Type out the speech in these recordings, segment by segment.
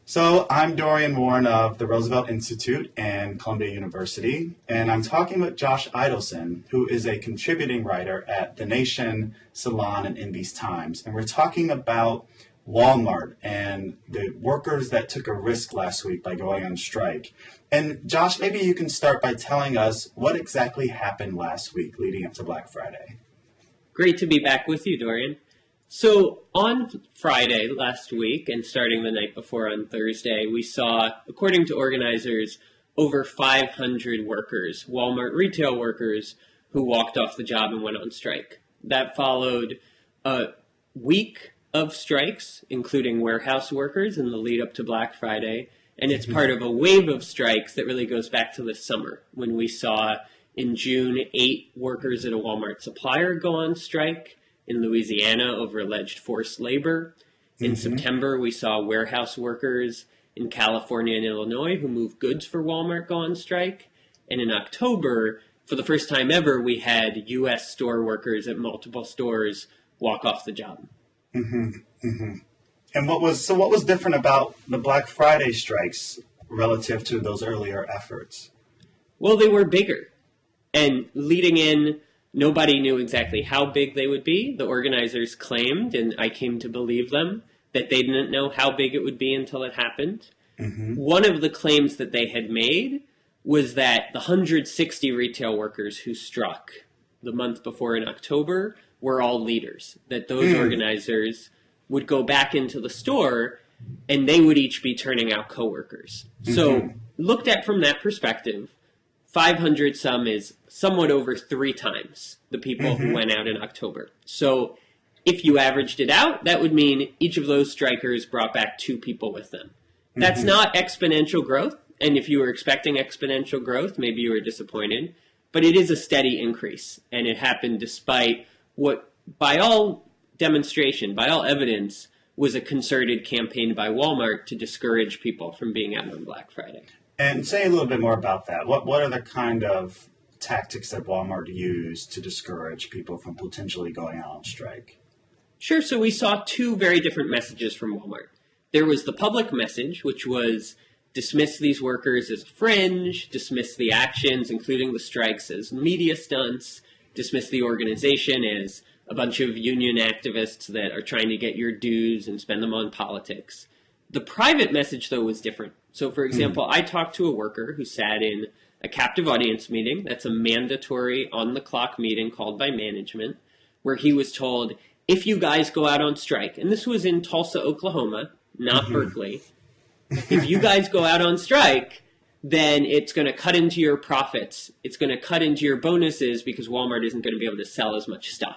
So I'm Dorian Warren of the Roosevelt Institute and Columbia University, and I'm talking with Josh Eidelson, who is a contributing writer at The Nation, Salon, and In These Times. And we're talking about Wal-Mart and the workers that took a risk last week by going on strike. And Josh, maybe you can start by telling us what exactly happened last week leading up to Black Friday. Great to be back with you, Dorian. So on Friday last week, and starting the night before on Thursday, we saw, according to organizers, over 500 workers, Walmart retail workers, who walked off the job and went on strike. That followed a week of strikes, including warehouse workers in the lead up to Black Friday, and it's part of a wave of strikes that really goes back to this summer, when we saw in June 8 workers at a Walmart supplier go on strike in Louisiana over alleged forced labor. In September, we saw warehouse workers in California and Illinois who moved goods for Walmart go on strike. And in October, for the first time ever, we had U.S. store workers at multiple stores walk off the job. And what was different about the Black Friday strikes relative to those earlier efforts? Well, they were bigger. And leading in, nobody knew exactly how big they would be. The organizers claimed, and I came to believe them, that they didn't know how big it would be until it happened. One of the claims that they had made was that the 160 retail workers who struck the month before in October were all leaders, that those organizers would go back into the store and they would each be turning out coworkers. So looked at from that perspective, 500 some is somewhat over 3 times the people who went out in October. So if you averaged it out, that would mean each of those strikers brought back 2 people with them. That's not exponential growth. And if you were expecting exponential growth, maybe you were disappointed. But it is a steady increase. And it happened despite what, by all demonstration, by all evidence, was a concerted campaign by Walmart to discourage people from being out on Black Friday. And say a little bit more about that. What are the kind of tactics that Walmart used to discourage people from potentially going out on strike? Sure. So we saw 2 very different messages from Walmart. There was the public message, which was dismiss these workers as a fringe, dismiss the actions, including the strikes, as media stunts, dismiss the organization as a bunch of union activists that are trying to get your dues and spend them on politics. The private message, though, was different. So, for example, I talked to a worker who sat in a captive audience meeting. That's a mandatory on-the-clock meeting called by management, where he was told, if you guys go out on strike, and this was in Tulsa, Oklahoma, not Berkeley, if you guys go out on strike, then it's going to cut into your profits. It's going to cut into your bonuses because Walmart isn't going to be able to sell as much stuff.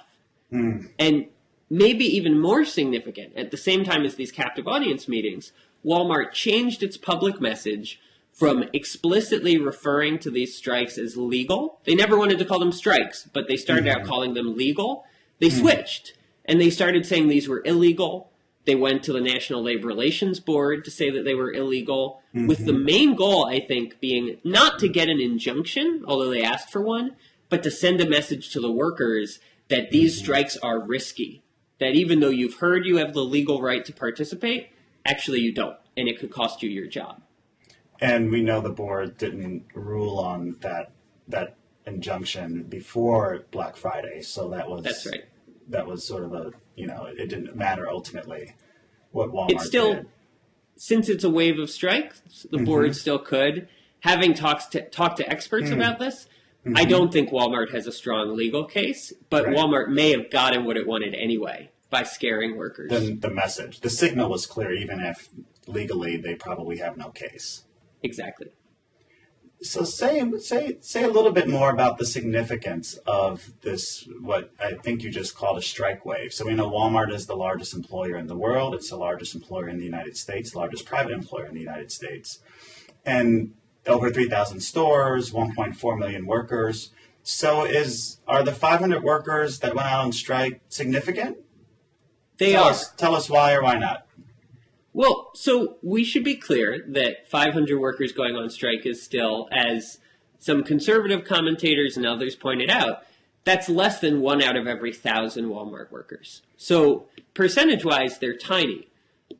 And maybe even more significant, at the same time as these captive audience meetings, Walmart changed its public message from explicitly referring to these strikes as legal. They never wanted to call them strikes, but they started out calling them legal. They switched, and they started saying these were illegal. They went to the National Labor Relations Board to say that they were illegal, with the main goal, I think, being not to get an injunction, although they asked for one, but to send a message to the workers that these strikes are risky, that even though you've heard you have the legal right to participate, actually you don't, and it could cost you your job. And we know the board didn't rule on that injunction before Black Friday, so that's right. That was sort of it didn't matter ultimately what Walmart did. Since it's a wave of strikes, the board still could. Having talked to experts about this, I don't think Walmart has a strong legal case, but Walmart may have gotten what it wanted anyway by scaring workers. The message, the signal was clear, even if legally they probably have no case. Exactly. So say a little bit more about the significance of this, what I think you just called a strike wave. So we know Walmart is the largest employer in the world. It's the largest employer in the United States, largest private employer in the United States. And over 3,000 stores, 1.4 million workers. So are the 500 workers that went out on strike significant? Tell us why or why not. Well, so we should be clear that 500 workers going on strike is still, as some conservative commentators and others pointed out, that's less than 1 out of every 1,000 Walmart workers. So percentage-wise, they're tiny.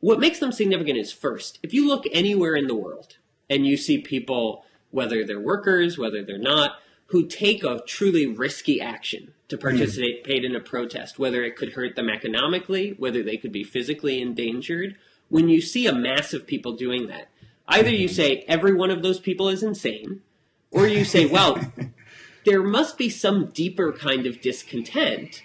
what makes them significant is, first, if you look anywhere in the world and you see people, whether they're workers, whether they're not, who take a truly risky action to participate in a protest, whether it could hurt them economically, whether they could be physically endangered, when you see a mass of people doing that, either you say every one of those people is insane, or you say, well, there must be some deeper kind of discontent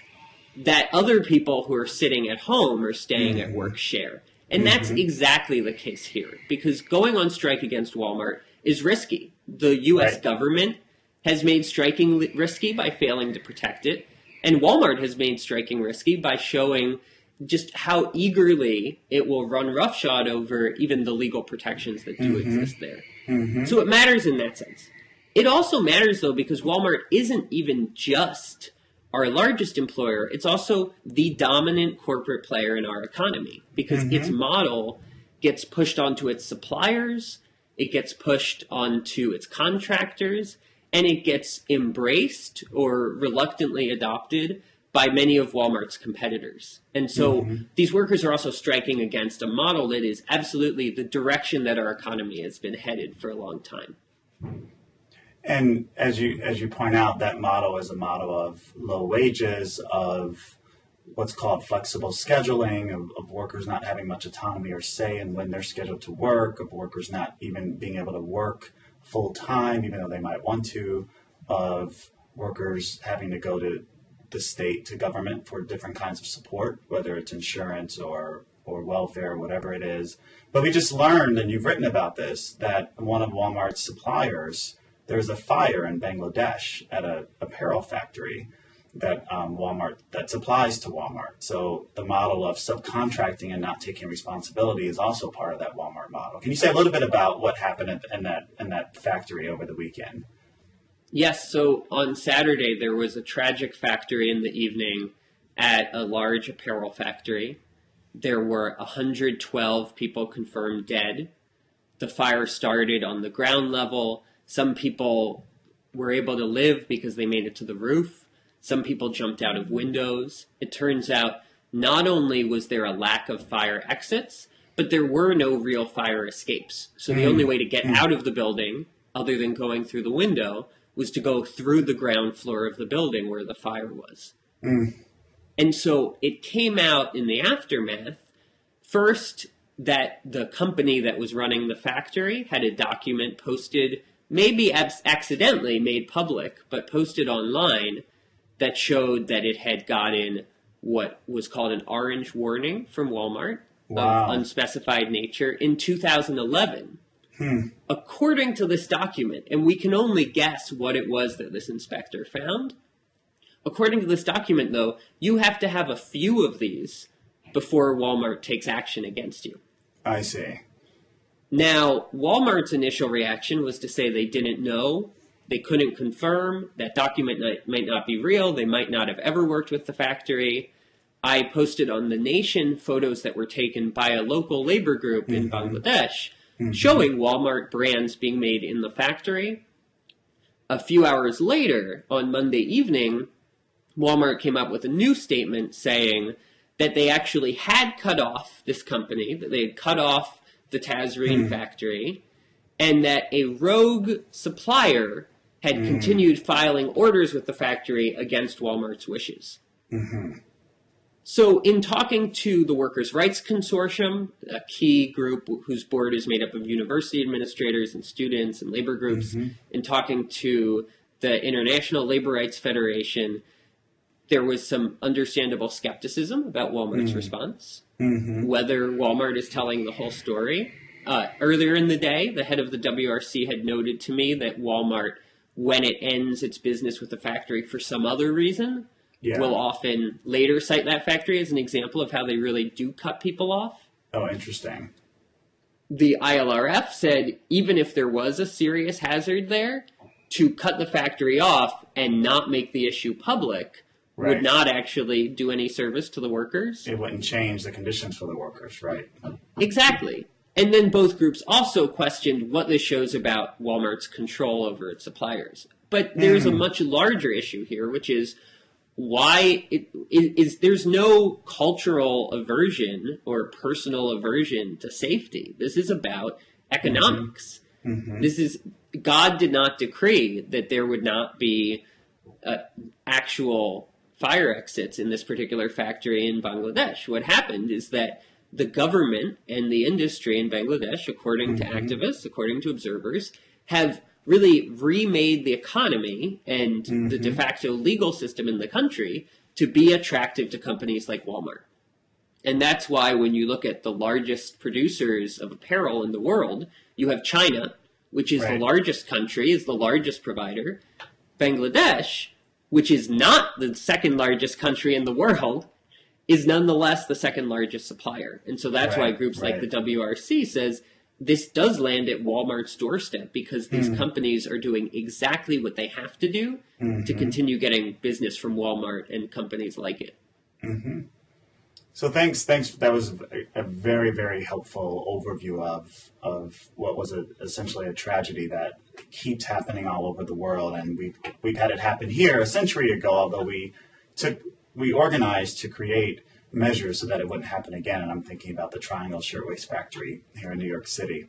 that other people who are sitting at home or staying at work share. And that's exactly the case here, because going on strike against Walmart is risky. The U.S. government has made striking risky by failing to protect it, and Walmart has made striking risky by showing just how eagerly it will run roughshod over even the legal protections that do exist there. So it matters in that sense. It also matters, though, because Walmart isn't even just our largest employer. It's also the dominant corporate player in our economy, because its model gets pushed onto its suppliers, it gets pushed onto its contractors, and it gets embraced or reluctantly adopted by many of Walmart's competitors. And so these workers are also striking against a model that is absolutely the direction that our economy has been headed for a long time. And as you point out, that model is a model of low wages, of what's called flexible scheduling, of workers not having much autonomy or say in when they're scheduled to work, of workers not even being able to work full time, even though they might want to, of workers having to go to the state, to government for different kinds of support, whether it's insurance or welfare, whatever it is. But we just learned, and you've written about this, that one of Walmart's suppliers, there's a fire in Bangladesh at an apparel factory that Walmart, that supplies to Walmart. So the model of subcontracting and not taking responsibility is also part of that Walmart model. Can you say a little bit about what happened in that factory over the weekend? Yes, so on Saturday there was a tragic factory in the evening at a large apparel factory. There were 112 people confirmed dead. The fire started on the ground level. Some people were able to live because they made it to the roof. Some people jumped out of windows. It turns out not only was there a lack of fire exits, but there were no real fire escapes. So the only way to get out of the building, other than going through the window, was to go through the ground floor of the building where the fire was. And so it came out in the aftermath, first, that the company that was running the factory had a document posted, maybe accidentally made public, but posted online, that showed that it had gotten what was called an orange warning from Walmart of unspecified nature in 2011. According to this document, and we can only guess what it was that this inspector found, according to this document, though, you have to have a few of these before Walmart takes action against you. I see. Now, Walmart's initial reaction was to say they didn't know, they couldn't confirm, that document might not be real, they might not have ever worked with the factory. I posted on The Nation photos that were taken by a local labor group in Bangladesh showing Walmart brands being made in the factory. A few hours later, on Monday evening, Walmart came up with a new statement saying that they actually had cut off this company, that they had cut off the Tazreen factory, and that a rogue supplier had continued filing orders with the factory against Walmart's wishes. So in talking to the Workers' Rights Consortium, a key group whose board is made up of university administrators and students and labor groups, in talking to the International Labor Rights Federation, there was some understandable skepticism about Walmart's response, whether Walmart is telling the whole story. Earlier in the day, the head of the WRC had noted to me that Walmart, when it ends its business with the factory for some other reason, will often later cite that factory as an example of how they really do cut people off. Oh, interesting. The ILRF said even if there was a serious hazard there, to cut the factory off and not make the issue public would not actually do any service to the workers. It wouldn't change the conditions for the workers, right? Exactly. And then both groups also questioned what this shows about Walmart's control over its suppliers. But there's a much larger issue here, which is there's no cultural aversion or personal aversion to safety. This is about economics. God did not decree that there would not be actual fire exits in this particular factory in Bangladesh. What happened is that the government and the industry in Bangladesh, according to activists, according to observers, have really remade the economy and the de facto legal system in the country to be attractive to companies like Walmart. And that's why when you look at the largest producers of apparel in the world, you have China, which is the largest country, is the largest provider. Bangladesh, which is not the second largest country in the world, is nonetheless the second largest supplier. And so that's why groups like the WRC says this does land at Walmart's doorstep, because these companies are doing exactly what they have to do to continue getting business from Walmart and companies like it. So thanks. That was a very, very helpful overview of what was essentially a tragedy that keeps happening all over the world. And we've had it happen here a century ago, although we organized to create measures so that it wouldn't happen again. And I'm thinking about the Triangle Shirtwaist Factory here in New York City.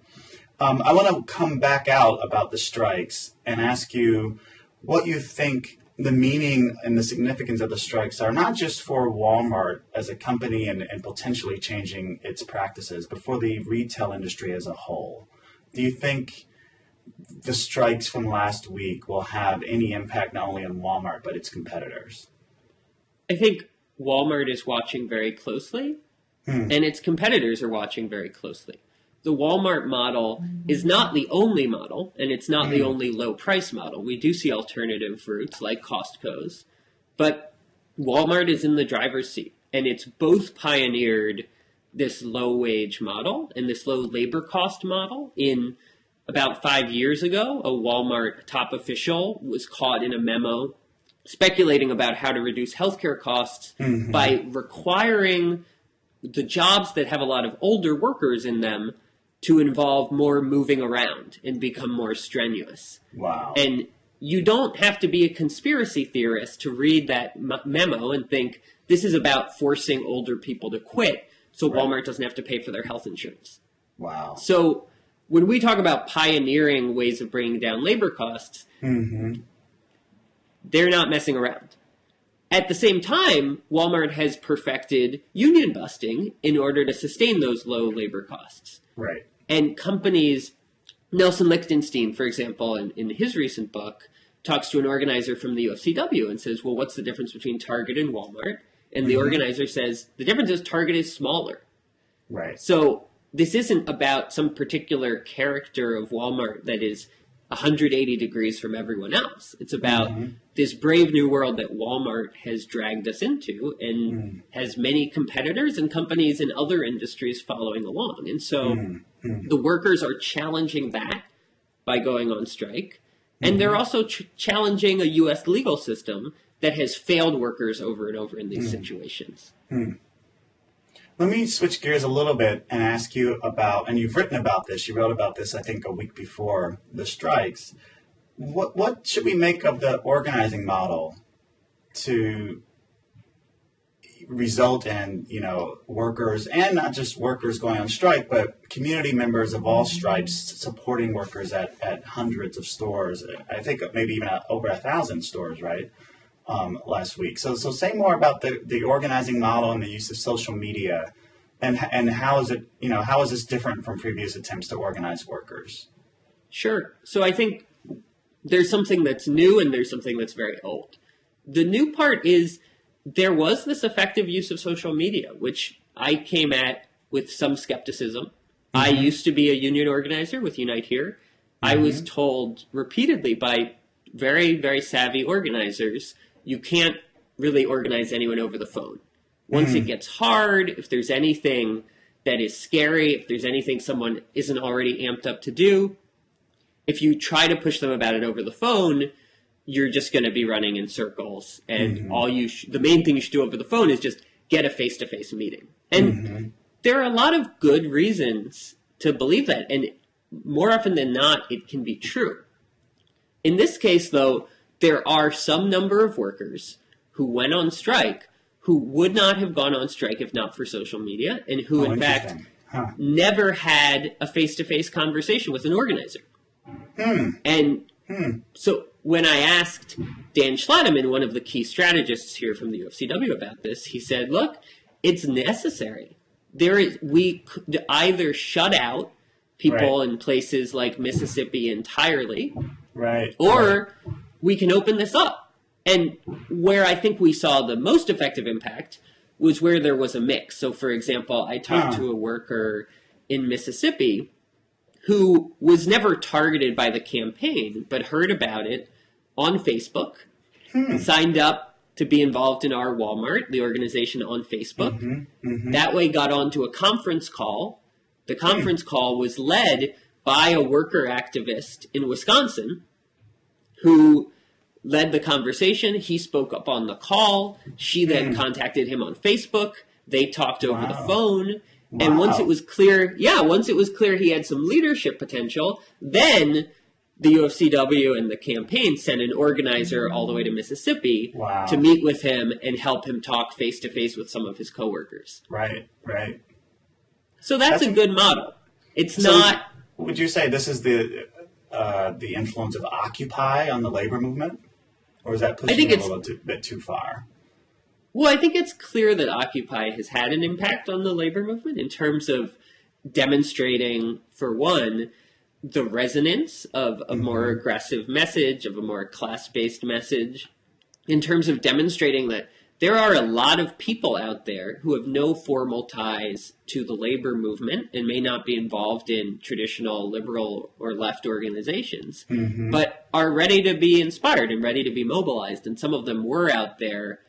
I want to come back out about the strikes and ask you what you think the meaning and the significance of the strikes are, not just for Walmart as a company and potentially changing its practices, but for the retail industry as a whole. Do you think the strikes from last week will have any impact not only on Walmart, but its competitors? I think Walmart is watching very closely, and its competitors are watching very closely. The Walmart model is not the only model, and it's not the only low-price model. We do see alternative routes like Costco's, but Walmart is in the driver's seat, and it's both pioneered this low-wage model and this low labor cost model. In about 5 years ago, a Walmart top official was caught in a memo speculating about how to reduce healthcare costs by requiring the jobs that have a lot of older workers in them to involve more moving around and become more strenuous. Wow. And you don't have to be a conspiracy theorist to read that memo and think this is about forcing older people to quit so Walmart doesn't have to pay for their health insurance. Wow. So when we talk about pioneering ways of bringing down labor costs, they're not messing around. At the same time, Walmart has perfected union busting in order to sustain those low labor costs. Right. And companies, Nelson Lichtenstein, for example, in his recent book, talks to an organizer from the UFCW and says, well, what's the difference between Target and Walmart? And the organizer says, the difference is Target is smaller. Right. So this isn't about some particular character of Walmart that is 180 degrees from everyone else. It's about this brave new world that Walmart has dragged us into and has many competitors and companies in other industries following along. And so the workers are challenging that by going on strike. And they're also challenging a U.S. legal system that has failed workers over and over in these situations. Let me switch gears a little bit and ask you about, and you've written about this, you wrote about this, I think, a week before the strikes. What should we make of the organizing model to result in, workers, and not just workers going on strike, but community members of all stripes supporting workers at hundreds of stores, I think maybe even over 1,000 stores, right? Last week. So say more about the organizing model and the use of social media, and how is it, how is this different from previous attempts to organize workers? Sure. So I think there's something that's new and there's something that's very old. The new part is there was this effective use of social media, which I came at with some skepticism. I used to be a union organizer with Unite Here. I was told repeatedly by very, very savvy organizers, you can't really organize anyone over the phone. Once it gets hard, if there's anything that is scary, if there's anything someone isn't already amped up to do, if you try to push them about it over the phone, you're just going to be running in circles. And the main thing you should do over the phone is just get a face-to-face meeting. And there are a lot of good reasons to believe that. And more often than not, it can be true. In this case, though, there are some number of workers who went on strike who would not have gone on strike if not for social media, and who, in fact, never had a face-to-face conversation with an organizer. And so when I asked Dan Schlatterman, one of the key strategists here from the UFCW, about this, he said, look, it's necessary. We could either shut out people in places like Mississippi entirely, or we can open this up. And where I think we saw the most effective impact was where there was a mix. So, for example, I talked to a worker in Mississippi who was never targeted by the campaign, but heard about it on Facebook, signed up to be involved in our Wal-Mart, the organization, on Facebook. That way got onto a conference call. The conference call was led by a worker activist in Wisconsin who led the conversation. He spoke up on the call. She then contacted him on Facebook. They talked over the phone. And once it was clear, he had some leadership potential, then the UFCW and the campaign sent an organizer all the way to Mississippi to meet with him and help him talk face-to-face with some of his coworkers. Right. So that's a good model. It's not... Would you say this is the influence of Occupy on the labor movement? Or is that pushing it a little bit too far? Well, I think it's clear that Occupy has had an impact on the labor movement in terms of demonstrating, for one, the resonance of a more aggressive message, of a more class-based message, in terms of demonstrating that there are a lot of people out there who have no formal ties to the labor movement and may not be involved in traditional liberal or left organizations, but are ready to be inspired and ready to be mobilized. And some of them were out there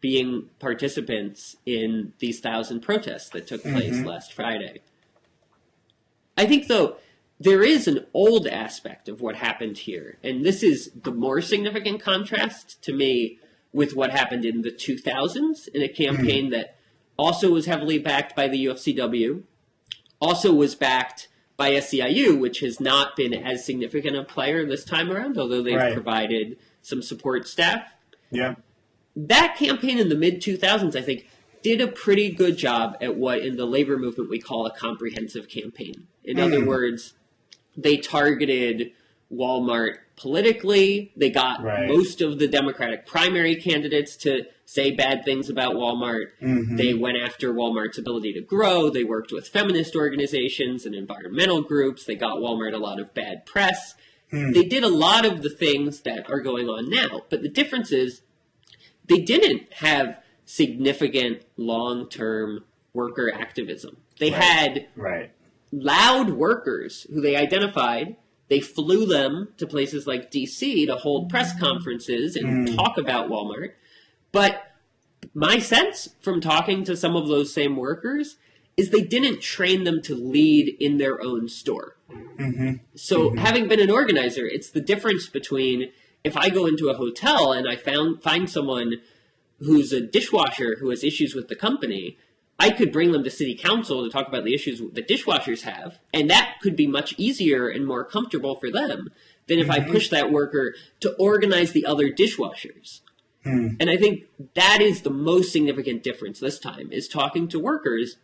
being participants in these 1,000 protests that took place last Friday. I think, though, there is an old aspect of what happened here, and this is the more significant contrast to me with what happened in the 2000s in a campaign that also was heavily backed by the UFCW, also was backed by SEIU, which has not been as significant a player this time around, although they've provided some support staff. That campaign in the mid-2000s, I think, did a pretty good job at what in the labor movement we call a comprehensive campaign. In other words, they targeted Wal-Mart politically. They got most of the Democratic primary candidates to say bad things about Wal-Mart. They went after Wal-Mart's ability to grow. They worked with feminist organizations and environmental groups. They got Wal-Mart a lot of bad press. They did a lot of the things that are going on now. But the difference is they didn't have significant long-term worker activism. They had loud workers who they identified. They flew them to places like D.C. to hold press conferences and talk about Wal-Mart. But my sense from talking to some of those same workers is they didn't train them to lead in their own store. So having been an organizer, it's the difference between if I go into a hotel and I find someone who's a dishwasher who has issues with the company, I could bring them to city council to talk about the issues that dishwashers have, and that could be much easier and more comfortable for them than if I push that worker to organize the other dishwashers. And I think that is the most significant difference this time, is talking to workers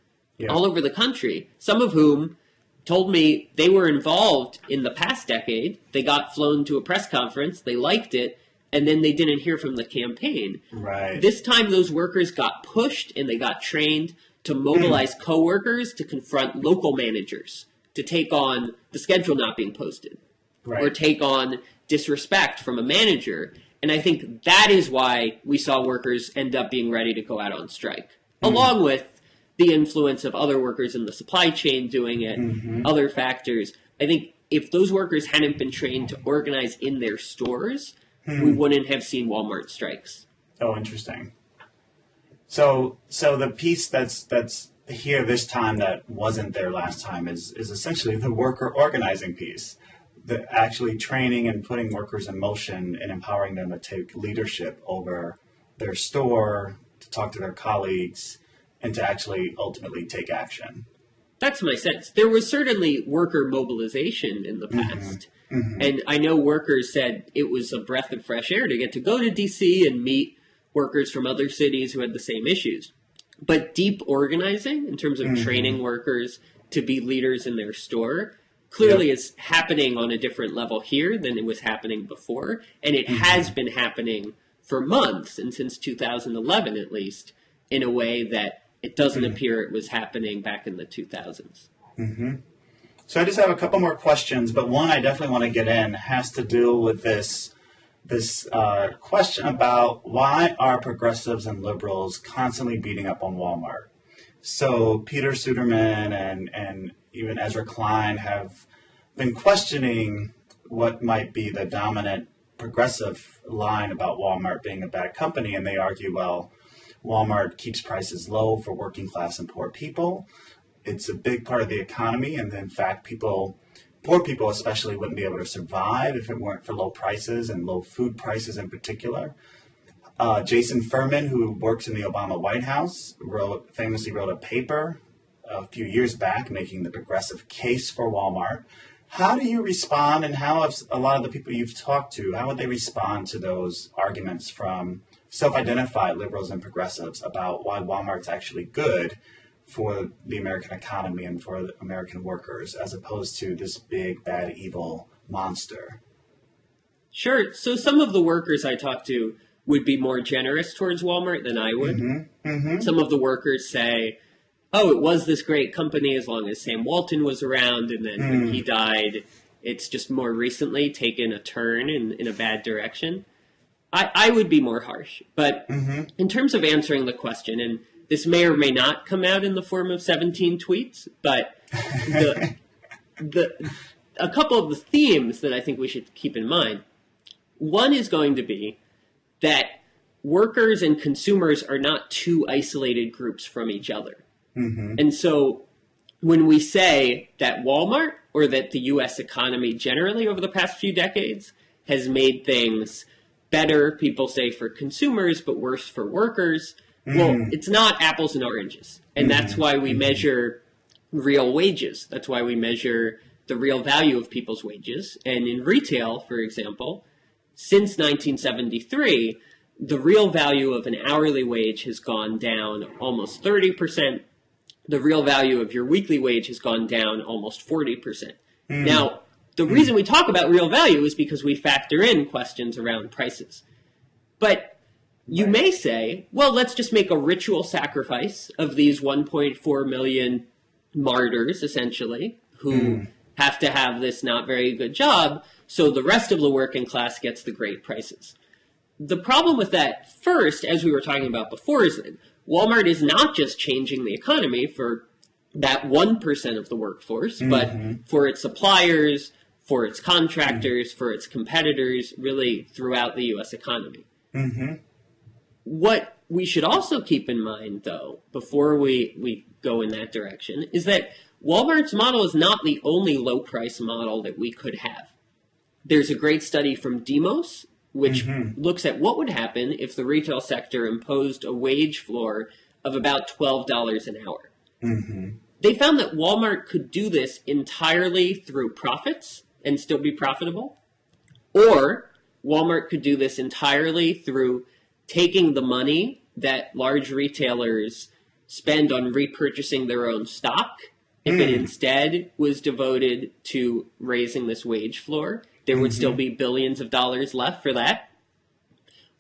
all over the country, some of whom told me they were involved in the past decade. They got flown to a press conference, they liked it, and then they didn't hear from the campaign. This time those workers got pushed and they got trained to mobilize coworkers to confront local managers, to take on the schedule not being posted, or take on disrespect from a manager. And I think that is why we saw workers end up being ready to go out on strike, along with the influence of other workers in the supply chain doing it, other factors. I think if those workers hadn't been trained to organize in their stores, we wouldn't have seen Wal-Mart strikes. Oh, interesting. So the piece that's here this time that wasn't there last time is essentially the worker organizing piece, the actually training and putting workers in motion and empowering them to take leadership over their store, to talk to their colleagues, and to actually ultimately take action. That's my sense. There was certainly worker mobilization in the past. And I know workers said it was a breath of fresh air to get to go to D.C. and meet workers from other cities who had the same issues. But deep organizing in terms of training workers to be leaders in their store clearly is happening on a different level here than it was happening before. And it has been happening for months, and since 2011 at least, in a way that it doesn't appear it was happening back in the 2000s. So I just have a couple more questions, but one I definitely want to get in has to do with this question about why are progressives and liberals constantly beating up on Walmart? So Peter Suderman and even Ezra Klein have been questioning what might be the dominant progressive line about Walmart being a bad company, and they argue, well, Walmart keeps prices low for working class and poor people. It's a big part of the economy, and in fact, poor people especially wouldn't be able to survive if it weren't for low prices and low food prices in particular. Jason Furman, who works in the Obama White House, famously wrote a paper a few years back making the progressive case for Walmart. How do you respond, and how have a lot of the people you've talked to, how would they respond to those arguments from self-identified liberals and progressives about why Walmart's actually good for the American economy and for the American workers, as opposed to this big, bad, evil monster? Sure. So some of the workers I talked to would be more generous towards Walmart than I would. Some of the workers say, oh, it was this great company as long as Sam Walton was around, and then when he died, it's just more recently taken a turn in a bad direction. I would be more harsh. But in terms of answering the question, and this may or may not come out in the form of 17 tweets, but a couple of the themes that I think we should keep in mind. One is going to be that workers and consumers are not two isolated groups from each other. And so when we say that Walmart or that the U.S. economy generally over the past few decades has made things better, people say, for consumers, but worse for workers, well, it's not apples and oranges. And that's why we measure real wages. That's why we measure the real value of people's wages. And in retail, for example, since 1973, the real value of an hourly wage has gone down almost 30%. The real value of your weekly wage has gone down almost 40%. Now, the reason we talk about real value is because we factor in questions around prices. But you may say, well, let's just make a ritual sacrifice of these 1.4 million martyrs, essentially, who have to have this not very good job, so the rest of the working class gets the great prices. The problem with that, first, as we were talking about before, is that Walmart is not just changing the economy for that 1% of the workforce, but for its suppliers, for its contractors, for its competitors, really throughout the U.S. economy. What we should also keep in mind, though, before we go in that direction, is that Walmart's model is not the only low-price model that we could have. There's a great study from Demos, which looks at what would happen if the retail sector imposed a wage floor of about $12 an hour. They found that Walmart could do this entirely through profits and still be profitable, or Walmart could do this entirely through taking the money that large retailers spend on repurchasing their own stock. If it instead was devoted to raising this wage floor, there would still be billions of dollars left for that.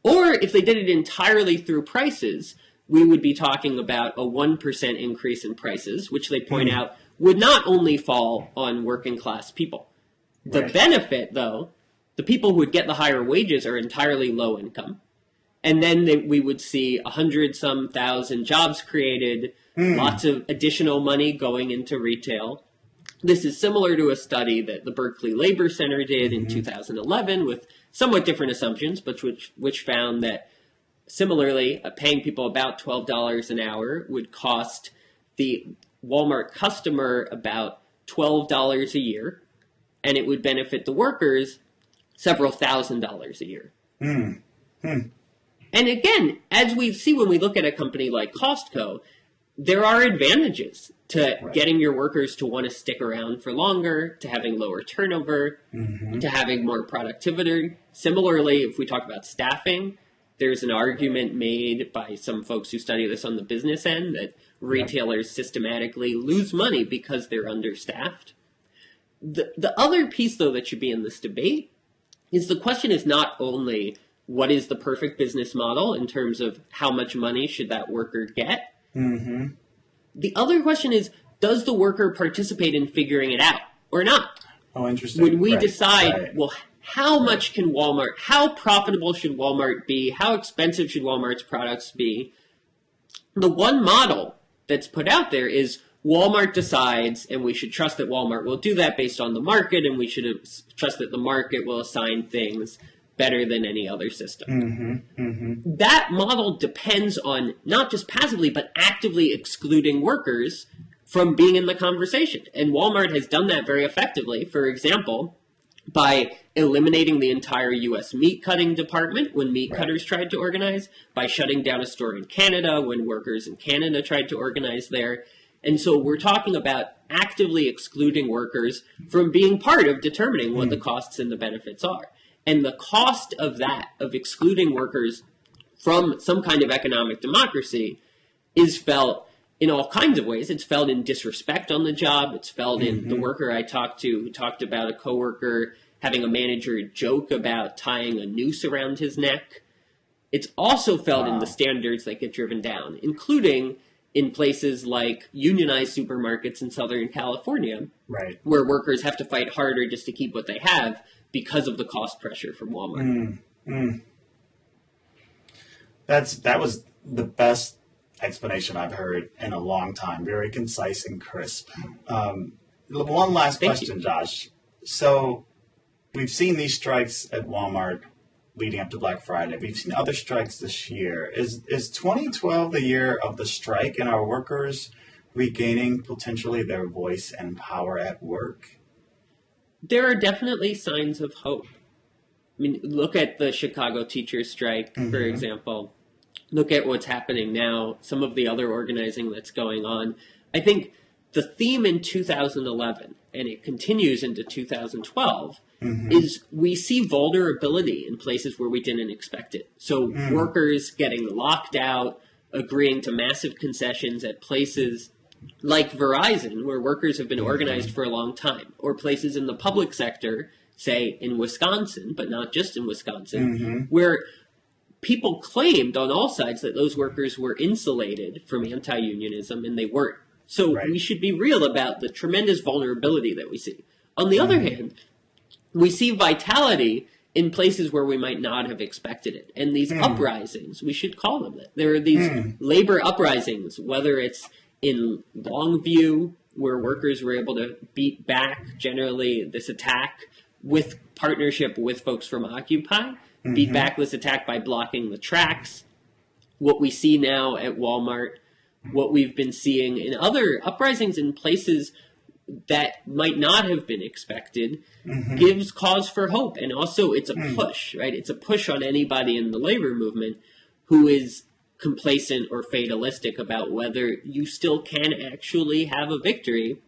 Or if they did it entirely through prices, we would be talking about a 1% increase in prices, which they point out would not only fall on working class people. The benefit, though, the people who would get the higher wages are entirely low income. And then we would see 100-some thousand jobs created, lots of additional money going into retail. This is similar to a study that the Berkeley Labor Center did in 2011 with somewhat different assumptions, but which found that similarly, paying people about $12 an hour would cost the Walmart customer about $12 a year, and it would benefit the workers several $1,000s a year. And again, as we see when we look at a company like Costco, there are advantages to getting your workers to want to stick around for longer, to having lower turnover, to having more productivity. Similarly, if we talk about staffing, There's an argument made by some folks who study this on the business end that retailers systematically lose money because they're understaffed. The other piece, though, that should be in this debate is the question is not only what is the perfect business model in terms of how much money should that worker get. Mm-hmm. The other question is, does the worker participate in figuring it out or not? Oh, interesting. When we decide, well, how much can Walmart, how profitable should Walmart be? How expensive should Walmart's products be? The one model that's put out there is Walmart decides, and we should trust that Walmart will do that based on the market, and we should trust that the market will assign things better than any other system. Mm-hmm, mm-hmm. That model depends on not just passively, but actively excluding workers from being in the conversation. And Walmart has done that very effectively. For example, by eliminating the entire U.S. meat cutting department when meat cutters tried to organize, by shutting down a store in Canada when workers in Canada tried to organize there. And so we're talking about actively excluding workers from being part of determining what the costs and the benefits are. And the cost of that, of excluding workers from some kind of economic democracy, is felt in all kinds of ways. It's felt in disrespect on the job. It's felt in the worker I talked to who talked about a coworker having a manager joke about tying a noose around his neck. It's also felt in the standards that get driven down, including in places like unionized supermarkets in Southern California, where workers have to fight harder just to keep what they have because of the cost pressure from Walmart. That was the best explanation I've heard in a long time. Very concise and crisp. One last question, Josh. So we've seen these strikes at Walmart leading up to Black Friday. We've seen other strikes this year. Is 2012 the year of the strike, and are workers regaining potentially their voice and power at work? There are definitely signs of hope. I mean, look at the Chicago teachers strike, for example. Look at what's happening now, some of the other organizing that's going on. I think the theme in 2011, and it continues into 2012, is we see vulnerability in places where we didn't expect it. So workers getting locked out, agreeing to massive concessions at places like Verizon, where workers have been organized for a long time, or places in the public sector, say in Wisconsin, but not just in Wisconsin, where people claimed on all sides that those workers were insulated from anti-unionism, and they weren't. So we should be real about the tremendous vulnerability that we see. On the other hand, we see vitality in places where we might not have expected it. And these uprisings, we should call them that. There are these labor uprisings, whether it's in Longview, where workers were able to beat back generally this attack with partnership with folks from Occupy, beat back this attack by blocking the tracks. What we see now at Walmart, what we've been seeing in other uprisings in places that might not have been expected, gives cause for hope. And also it's a push, right? It's a push on anybody in the labor movement who is complacent or fatalistic about whether you still can actually have a victory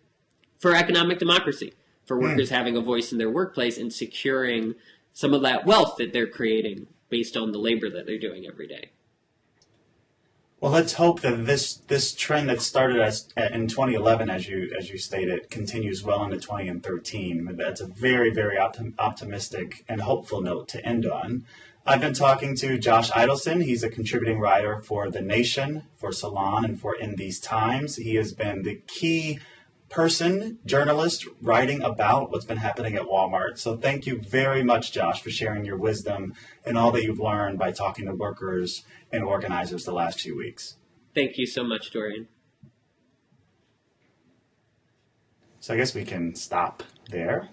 for economic democracy, for workers having a voice in their workplace and securing some of that wealth that they're creating based on the labor that they're doing every day. Well, let's hope that this trend that started in 2011, as you stated, continues well into 2013. That's a very, very optimistic and hopeful note to end on. I've been talking to Josh Eidelson. He's a contributing writer for The Nation, for Salon, and for In These Times. He has been the key journalist, writing about what's been happening at Walmart. So thank you very much, Josh, for sharing your wisdom and all that you've learned by talking to workers and organizers the last few weeks. Thank you so much, Dorian. So I guess we can stop there.